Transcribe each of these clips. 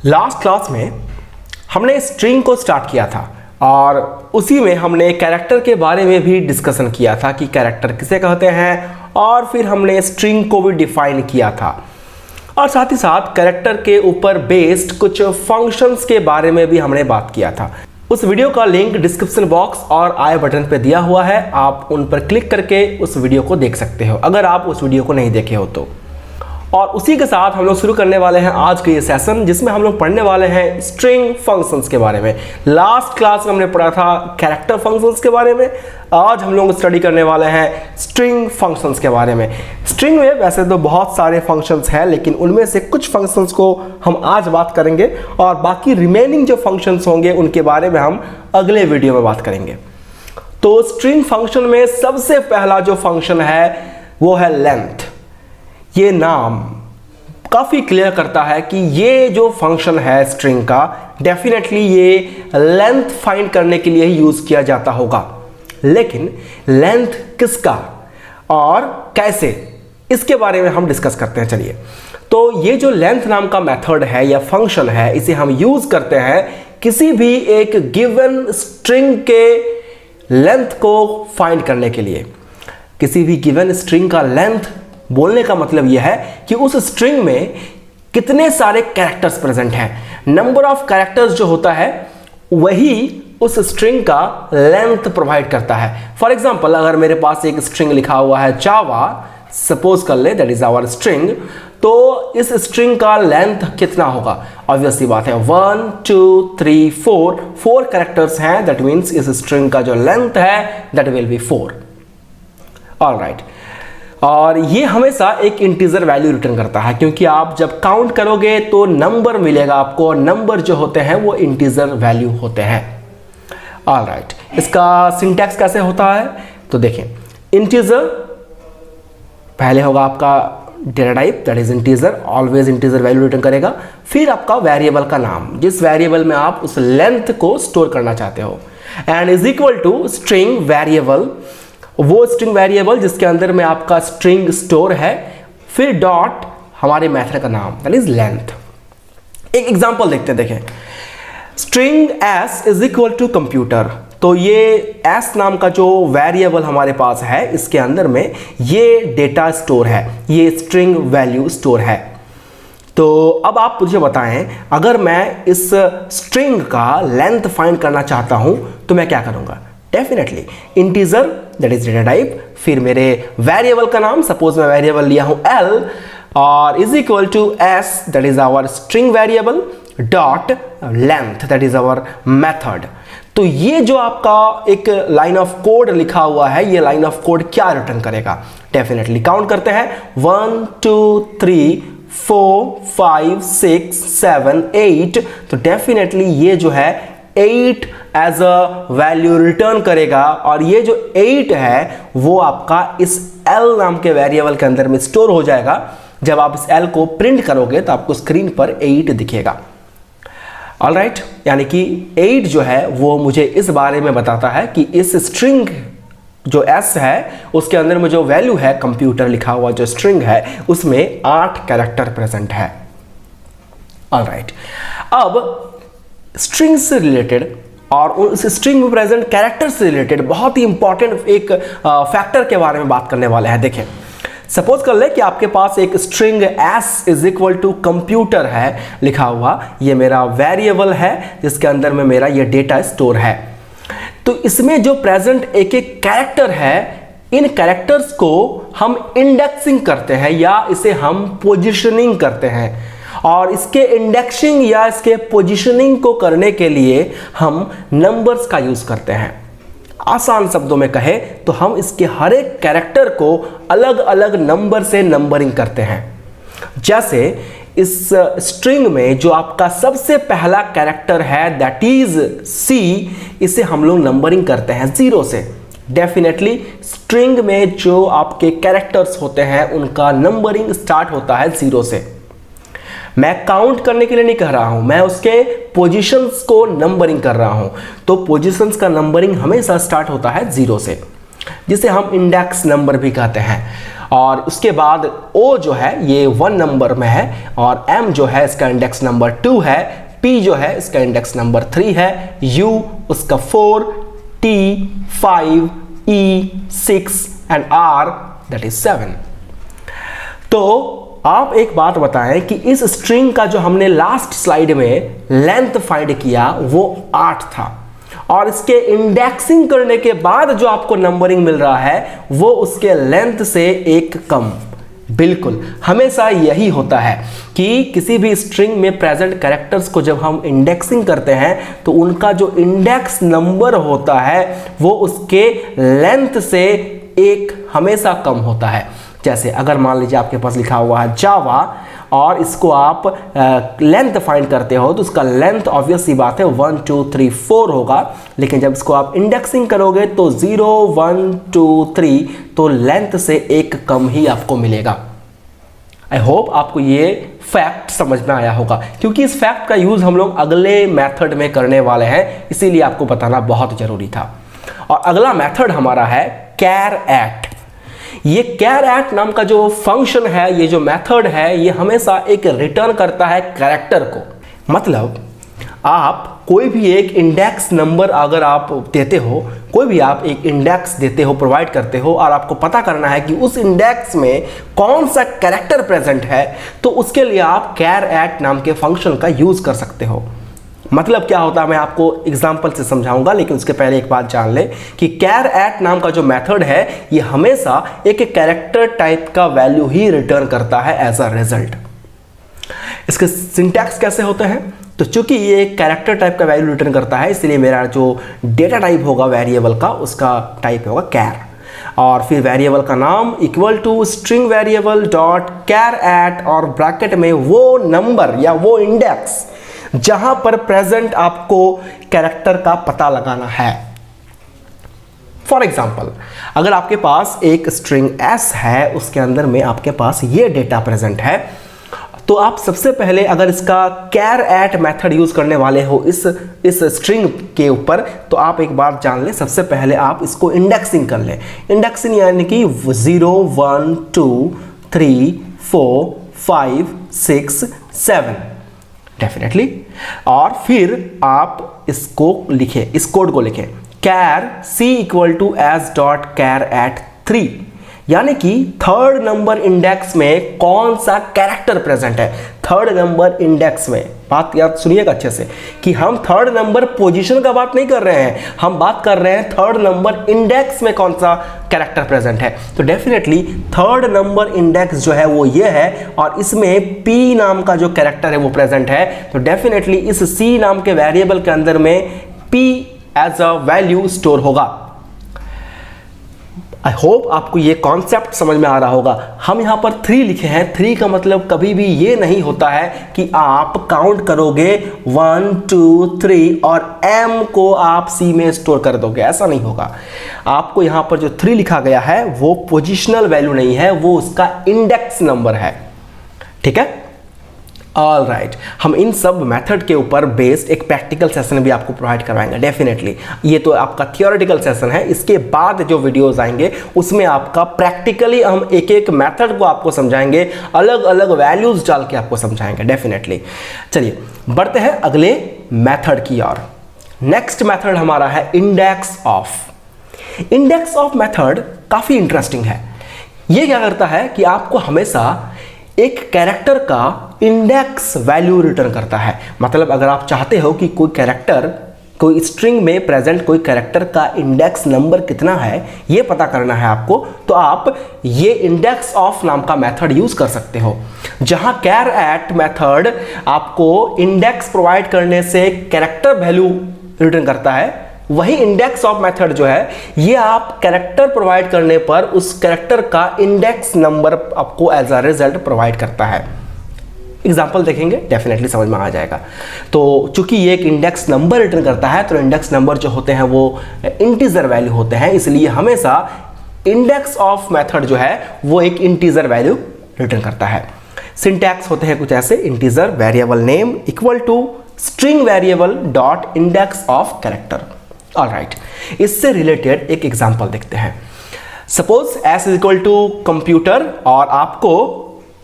Last class में हमने string को स्टार्ट किया था और उसी में हमने कैरेक्टर के बारे में भी डिस्कशन किया था कि कैरेक्टर किसे कहते हैं, और फिर हमने स्ट्रिंग को भी डिफाइन किया था और साथ ही साथ कैरेक्टर के ऊपर बेस्ड कुछ फंक्शंस के बारे में भी हमने बात किया था। उस वीडियो का लिंक डिस्क्रिप्शन बॉक्स और आई बटन पे दिया हुआ है, आप उन पर क्लिक करके उस वीडियो को देख सकते हो अगर आप उस वीडियो को नहीं देखे हो तो। और उसी के साथ हम लोग शुरू करने वाले हैं आज के ये सेशन, जिसमें हम लोग पढ़ने वाले हैं स्ट्रिंग फंक्शंस के बारे में। लास्ट क्लास में हमने पढ़ा था कैरेक्टर फंक्शंस के बारे में, आज हम लोग स्टडी करने वाले हैं स्ट्रिंग फंक्शंस के बारे में। स्ट्रिंग में वैसे तो बहुत सारे फंक्शंस हैं, लेकिन उनमें से कुछ फंक्शंस को हम आज बात करेंगे और बाकी रिमेनिंग जो फंक्शंस होंगे उनके बारे में हम अगले वीडियो में बात करेंगे। तो स्ट्रिंग फंक्शन में सबसे पहला जो फंक्शन है वो है लेंथ। ये नाम काफ़ी क्लियर करता है कि ये जो फंक्शन है स्ट्रिंग का, डेफिनेटली ये लेंथ फाइंड करने के लिए ही यूज़ किया जाता होगा। लेकिन लेंथ किसका और कैसे, इसके बारे में हम डिस्कस करते हैं। चलिए, तो ये जो लेंथ नाम का मेथड है या फंक्शन है, इसे हम यूज़ करते हैं किसी भी एक गिवन स्ट्रिंग के लेंथ को फाइंड करने के लिए। किसी भी गिवन स्ट्रिंग का लेंथ बोलने का मतलब यह है कि उस स्ट्रिंग में कितने सारे कैरेक्टर्स प्रेजेंट हैं। नंबर ऑफ कैरेक्टर्स जो होता है वही उस स्ट्रिंग का लेंथ प्रोवाइड करता है। फॉर एग्जांपल, अगर मेरे पास एक स्ट्रिंग लिखा हुआ है जावा, सपोज कर ले दैट इज आवर स्ट्रिंग, तो इस स्ट्रिंग का लेंथ कितना होगा? ऑब्वियस सी बात है 1 2 3 4 कैरेक्टर्स हैं, दैट मीन्स इस स्ट्रिंग का जो लेंथ है दैट विल बी 4। ऑलराइट, और ये हमेशा एक इंटीजर वैल्यू रिटर्न करता है, क्योंकि आप जब काउंट करोगे तो नंबर मिलेगा आपको, और नंबर जो होते हैं वो इंटीजर वैल्यू होते हैं। ऑलराइट, इसका सिंटैक्स कैसे होता है तो देखें। इंटीजर पहले होगा आपका data type, that is integer, always integer value return करेगा। फिर आपका वेरिएबल का नाम, जिस वेरिएबल में आप उस लेंथ को स्टोर करना चाहते हो, and is equal to string variable, वो स्ट्रिंग वेरिएबल जिसके अंदर में आपका स्ट्रिंग स्टोर है, फिर डॉट हमारे मेथड का नाम दैट इज लेंथ। एक एग्जांपल देखते हैं, देखें string s is equal to computer. तो ये s नाम का जो वेरिएबल हमारे पास है, इसके अंदर में ये डेटा स्टोर है, ये स्ट्रिंग वैल्यू स्टोर है। तो अब आप मुझे बताएं, अगर मैं इस स्ट्रिंग का लेंथ फाइंड करना चाहता हूं तो मैं क्या करूंगा? Definitely integer that is data type, फिर मेरे वेरिएबल का नाम, सपोज मैं वेरिएबल लिया हूं l, और is equal to s that is our string variable dot length that is our method. तो ये जो आपका एक लाइन ऑफ कोड लिखा हुआ है, ये लाइन ऑफ कोड क्या रिटर्न करेगा? डेफिनेटली काउंट करते हैं 1 2 3 4 5 6 7 8, तो डेफिनेटली ये जो है 8 एज अ वैल्यू रिटर्न करेगा, और ये जो 8 है वो आपका इस l नाम के वेरिएबल के अंदर में स्टोर हो जाएगा। जब आप इस l को प्रिंट करोगे तो आपको स्क्रीन पर 8 दिखेगा। ऑलराइट, यानी कि 8 जो है वो मुझे इस बारे में बताता है कि इस स्ट्रिंग जो s है उसके अंदर में जो वैल्यू है, कंप्यूटर लिखा हुआ जो स्ट्रिंग है, उसमें 8 कैरेक्टर प्रेजेंट है। ऑलराइट, अब स्ट्रिंग से रिलेटेड और उस स्ट्रिंग में प्रेजेंट कैरेक्टर से रिलेटेड बहुत ही इंपॉर्टेंट एक फैक्टर के बारे में बात करने वाले हैं। देखें, सपोज कर ले कि आपके पास एक string s is equal to computer है लिखा हुआ, ये मेरा वेरिएबल है जिसके अंदर में मेरा ये डेटा स्टोर है। तो इसमें जो प्रेजेंट एक एक कैरेक्टर है, इन कैरेक्टर्स को हम इंडेक्सिंग करते हैं या इसे हम पोजिशनिंग करते हैं, और इसके इंडेक्सिंग या इसके पोजीशनिंग को करने के लिए हम नंबर्स का यूज करते हैं। आसान शब्दों में कहे तो हम इसके हर एक कैरेक्टर को अलग अलग नंबर से नंबरिंग करते हैं। जैसे इस स्ट्रिंग में जो आपका सबसे पहला कैरेक्टर है दैट इज c, इसे हम लोग नंबरिंग करते हैं 0 से। डेफिनेटली स्ट्रिंग में जो आपके कैरेक्टर्स होते हैं उनका नंबरिंग स्टार्ट होता है 0 से। मैं काउंट करने के लिए नहीं कह रहा हूं, मैं उसके पोजीशंस को नंबरिंग कर रहा हूं। तो पोजीशंस का नंबरिंग हमेशा स्टार्ट होता है 0 से, जिसे हम इंडेक्स नंबर भी कहते हैं। और उसके बाद O जो है ये 1 नंबर में है, और M जो है इसका इंडेक्स नंबर 2 है, P जो है इसका इंडेक्स नंबर 3 है, U उसका 4, T 5, E 6 and R that is 7। तो आप एक बात बताएं कि इस स्ट्रिंग का जो हमने लास्ट स्लाइड में लेंथ फाइंड किया वो 8 था, और इसके इंडेक्सिंग करने के बाद जो आपको नंबरिंग मिल रहा है वो उसके लेंथ से एक कम। बिल्कुल हमेशा यही होता है कि किसी भी स्ट्रिंग में प्रेजेंट कैरेक्टर्स को जब हम इंडेक्सिंग करते हैं तो उनका जो इंडेक्स नंबर होता है वो उसके लेंथ से एक हमेशा कम होता है। जैसे अगर मान लीजिए आपके पास लिखा हुआ है जावा और इसको आप लेंथ फाइंड करते हो तो उसका लेंथ ऑब्वियस सी बात है 1 2 3 4 होगा, लेकिन जब इसको आप इंडेक्सिंग करोगे तो 0 1 2 3 तो लेंथ से एक कम ही आपको मिलेगा। आई होप आपको ये फैक्ट समझ में आया होगा, क्योंकि इस फैक्ट का यूज हम लोग अगले मेथड में करने वाले हैं, इसीलिए आपको बताना बहुत जरूरी था। और अगला मेथड हमारा है कैर एट। ये कैर एट नाम का जो फंक्शन है, ये जो मेथड है, ये हमेशा एक रिटर्न करता है कैरेक्टर को। मतलब आप कोई भी एक इंडेक्स नंबर अगर आप देते हो, कोई भी आप एक इंडेक्स देते हो, प्रोवाइड करते हो, और आपको पता करना है कि उस इंडेक्स में कौन सा कैरेक्टर प्रेजेंट है, तो उसके लिए आप कैर एट नाम के फंक्शन का यूज कर सकते हो। मतलब क्या होता है मैं आपको एग्जांपल से समझाऊंगा, लेकिन उसके पहले एक बात जान ले कि कैर एट नाम का जो मेथड है ये हमेशा एक कैरेक्टर टाइप का वैल्यू ही रिटर्न करता है एज अ रिजल्ट। इसके सिंटैक्स कैसे होते हैं, तो चूंकि ये एक कैरेक्टर टाइप का वैल्यू रिटर्न करता है इसलिए मेरा जो डेटा टाइप होगा वेरिएबल का उसका टाइप होगा कैर, और फिर वेरिएबल का नाम equal to string variable dot char at और ब्रैकेट में वो नंबर या वो इंडेक्स जहां पर प्रेजेंट आपको कैरेक्टर का पता लगाना है। फॉर एग्जाम्पल अगर आपके पास एक स्ट्रिंग s है, उसके अंदर में आपके पास ये डेटा प्रेजेंट है, तो आप सबसे पहले अगर इसका कैर एट मेथड यूज करने वाले हो इस स्ट्रिंग के ऊपर, तो आप एक बात जान ले, सबसे पहले आप इसको इंडेक्सिंग कर ले। इंडेक्सिंग यानी कि 0 1 2 3 4 5 6 7 डेफिनेटली, और फिर आप इसको लिखें, इस कोड को लिखें char c equal to S dot char at 3, यानी कि थर्ड नंबर इंडेक्स में कौन सा कैरेक्टर प्रेजेंट है। थर्ड नंबर इंडेक्स में, बात याद सुनिएगा अच्छे से कि हम थर्ड नंबर पोजीशन का बात नहीं कर रहे हैं, हम बात कर रहे हैं थर्ड नंबर इंडेक्स में कौन सा कैरेक्टर प्रेजेंट है। तो डेफिनेटली थर्ड नंबर इंडेक्स जो है वो ये है, और इसमें p नाम का जो कैरेक्टर है वो प्रेजेंट है। तो डेफिनेटली इस c नाम के वेरिएबल के अंदर में p as a value store होगा। आई होप आपको ये कॉन्सेप्ट समझ में आ रहा होगा। हम यहाँ पर 3 लिखे हैं, 3 का मतलब कभी भी ये नहीं होता है कि आप काउंट करोगे 1 2 3 और m को आप c में स्टोर कर दोगे, ऐसा नहीं होगा। आपको यहाँ पर जो 3 लिखा गया है वो पोजिशनल वैल्यू नहीं है, वो उसका इंडेक्स नंबर है। ठीक है, ऑल राइट। हम इन सब मेथड के ऊपर बेस्ड एक प्रैक्टिकल सेशन भी आपको प्रोवाइड करवाएंगे डेफिनेटली। ये तो आपका थियोरेटिकल सेशन है, इसके बाद जो वीडियोस आएंगे उसमें आपका प्रैक्टिकली हम एक एक मेथड को आपको समझाएंगे, अलग अलग वैल्यूज डाल के आपको समझाएंगे डेफिनेटली। चलिए बढ़ते हैं अगले मेथड की ओर। नेक्स्ट मेथड हमारा है index of. Index of method काफी इंटरेस्टिंग है। ये क्या करता है कि आपको हमेशा एक कैरेक्टर का इंडेक्स वैल्यू रिटर्न करता है। मतलब अगर आप चाहते हो कि कोई कैरेक्टर, कोई स्ट्रिंग में प्रेजेंट कोई कैरेक्टर का इंडेक्स नंबर कितना है ये पता करना है आपको, तो आप ये इंडेक्स ऑफ नाम का मेथड यूज कर सकते हो। जहां कैर एट मेथड आपको इंडेक्स प्रोवाइड करने से कैरेक्टर वैल्यू रिटर्न करता है, वही इंडेक्स ऑफ मेथड जो है ये आप कैरेक्टर प्रोवाइड करने पर उस कैरेक्टर का इंडेक्स नंबर आपको एज अ रिजल्ट प्रोवाइड करता है। एग्जाम्पल देखेंगे डेफिनेटली समझ में आ जाएगा। तो चूंकि ये एक इंडेक्स नंबर रिटर्न करता है, तो इंडेक्स नंबर जो होते हैं वो इंटीजर वैल्यू होते हैं, इसलिए हमेशा इंडेक्स ऑफ मेथड जो है वो एक इंटीजर वैल्यू रिटर्न करता है। सिंटैक्स होते हैं कुछ ऐसे, integer variable name equal to string variable dot index of character. Alright, इससे रिलेटेड एक एग्जांपल देखते हैं। Suppose s is equal to computer और आपको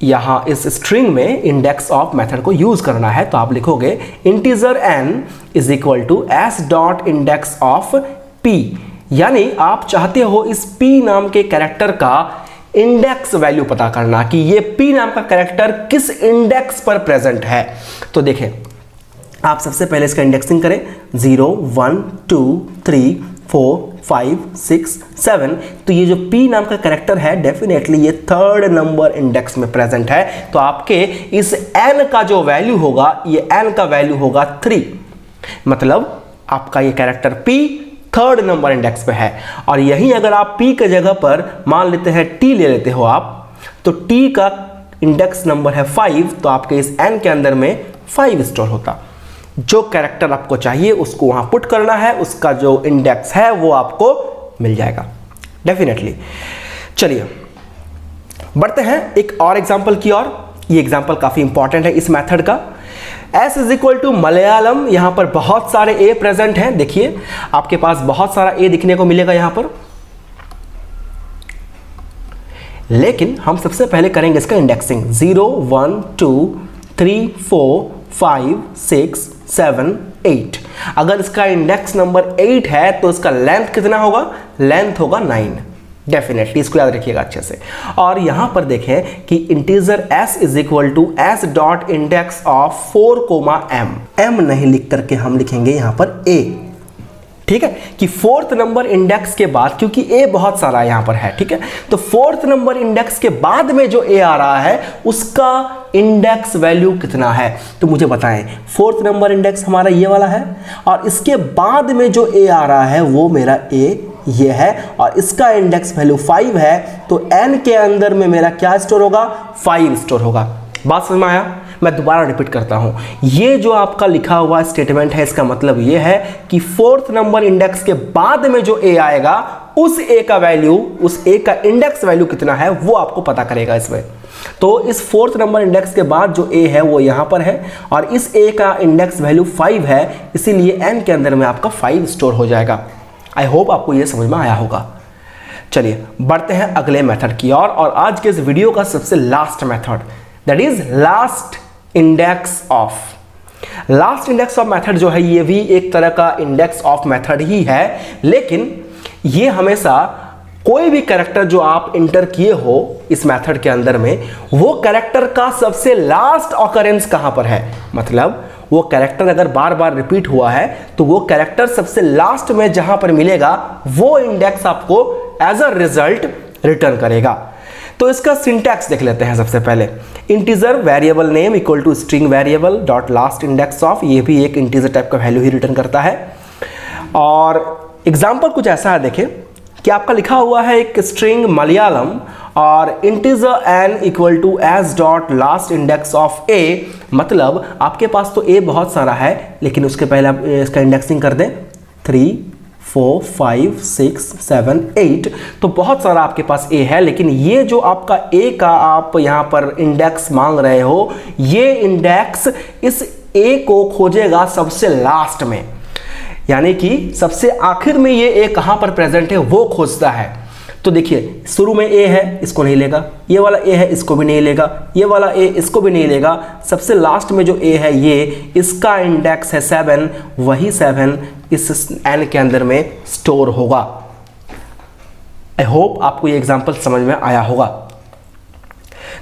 यहां इस स्ट्रिंग में इंडेक्स ऑफ मेथड को यूज करना है, तो आप लिखोगे integer n is equal to s dot index of p, यानी आप चाहते हो इस p नाम के कैरेक्टर का इंडेक्स वैल्यू पता करना कि ये p नाम का कैरेक्टर किस इंडेक्स पर प्रेजेंट है। तो देखें, आप सबसे पहले इसका इंडेक्सिंग करें 0 1 2 3 4 5 6 7, तो ये जो p नाम का कैरेक्टर है डेफिनेटली ये थर्ड नंबर इंडेक्स में प्रेजेंट है। तो आपके इस n का जो वैल्यू होगा, ये n का वैल्यू होगा 3, मतलब आपका ये character p third number index पे है। और यही अगर आप p के जगह पर मान लेते हैं t ले लेते हो आप, तो t का इंडेक्स नंबर है 5, तो आपके इस n के अंदर में 5 स्टोर होता। जो कैरेक्टर आपको चाहिए उसको वहां पुट करना है, उसका जो इंडेक्स है वो आपको मिल जाएगा डेफिनेटली। चलिए बढ़ते हैं एक और एग्जांपल की ओर। ये एग्जांपल काफी इंपॉर्टेंट है इस मेथड का। s is equal to Malayalam, यहां पर बहुत सारे a प्रेजेंट हैं। देखिए आपके पास बहुत सारा a दिखने को मिलेगा यहां पर, लेकिन हम सबसे पहले करेंगे इसका इंडेक्सिंग 0 1 2 3 4 5 6 7 8। अगर इसका इंडेक्स नंबर 8 है तो इसका लेंथ कितना होगा? लेंथ होगा 9। डेफिनेटली इसको याद रखिएगा अच्छे से। और यहां पर देखें कि integer s is equal to s dot index of 4 m। m नहीं लिख करके हम लिखेंगे यहां पर a, ठीक है, कि फोर्थ नंबर इंडेक्स के बाद, क्योंकि a बहुत सारा यहां पर है, ठीक है, तो फोर्थ नंबर इंडेक्स के बाद में जो a आ रहा है उसका इंडेक्स वैल्यू कितना है। तो मुझे बताएं, फोर्थ नंबर इंडेक्स हमारा ये वाला है और इसके बाद में जो a आ रहा है वो मेरा a ये है और इसका इंडेक्स वैल्यू 5 है, तो n के अंदर में मेरा क्या स्टोर होगा? 5 स्टोर होगा। बात समझ में आया? मैं दोबारा रिपीट करता हूं, ये जो आपका लिखा हुआ स्टेटमेंट है इसका मतलब ये है कि फोर्थ नंबर इंडेक्स के बाद में जो a आएगा उस a का वैल्यू, उस a का इंडेक्स वैल्यू कितना है वो आपको पता करेगा इसमें। तो इस फोर्थ नंबर इंडेक्स के बाद जो a है वो यहां पर है और इस a का इंडेक्स वैल्यू 5 है, इसीलिए n के अंदर में आपका 5 स्टोर हो जाएगा। आई होप आपको यह समझ में आया होगा। चलिए बढ़ते हैं अगले मेथड की ओर और आज के इस वीडियो का सबसे last method, that is last index of. Last index of method जो है ये भी एक तरह का इंडेक्स ऑफ मेथड ही है, लेकिन ये हमेशा कोई भी कैरेक्टर जो आप इंटर किए हो इस मेथड के अंदर में, वो कैरेक्टर का सबसे लास्ट ऑकरेंस कहां पर है, मतलब वो कैरेक्टर अगर बार बार रिपीट हुआ है तो वो कैरेक्टर सबसे लास्ट में जहां पर मिलेगा वो इंडेक्स आपको एज अ रिजल्ट रिटर्न करेगा। तो इसका सिंटैक्स देख लेते हैं सबसे पहले। Integer variable name equal to string variable dot last index of, ये भी एक इंटीजर टाइप का वैल्यू ही रिटर्न करता है। और एग्जाम्पल कुछ ऐसा है, देखें कि आपका लिखा हुआ है एक स्ट्रिंग मलयालम और integer n equal to s dot last index of a, मतलब आपके पास तो a बहुत सारा है लेकिन उसके पहले आप इसका इंडेक्सिंग कर दें 3 4 5 6 7 8, तो बहुत सारा आपके पास a है, लेकिन ये जो आपका a का आप यहाँ पर इंडेक्स मांग रहे हो, ये इंडेक्स इस a को खोजेगा सबसे लास्ट में, यानी कि सबसे आखिर में ये a कहां पर प्रेजेंट है वो खोजता है। तो देखिए शुरू में a है, इसको नहीं लेगा, ये वाला a है, इसको भी नहीं लेगा, ये वाला a इसको भी नहीं लेगा, सबसे लास्ट में जो a है ये, इसका इंडेक्स है 7, वही 7 इस n के अंदर में स्टोर होगा। आई होप आपको ये एग्जांपल समझ में आया होगा।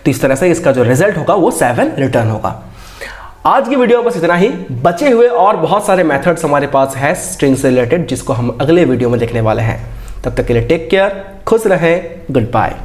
तो इस तरह से इसका जो रिजल्ट होगा वो 7 रिटर्न होगा। आज की वीडियो बस इतना ही, बचे हुए और बहुत सारे मेथड्स हमारे पास है स्ट्रिंग से रिलेटेड, जिसको हम अगले वीडियो में देखने वाले हैं। तब तक के लिए टेक केयर, खुश रहें, गुड बाय।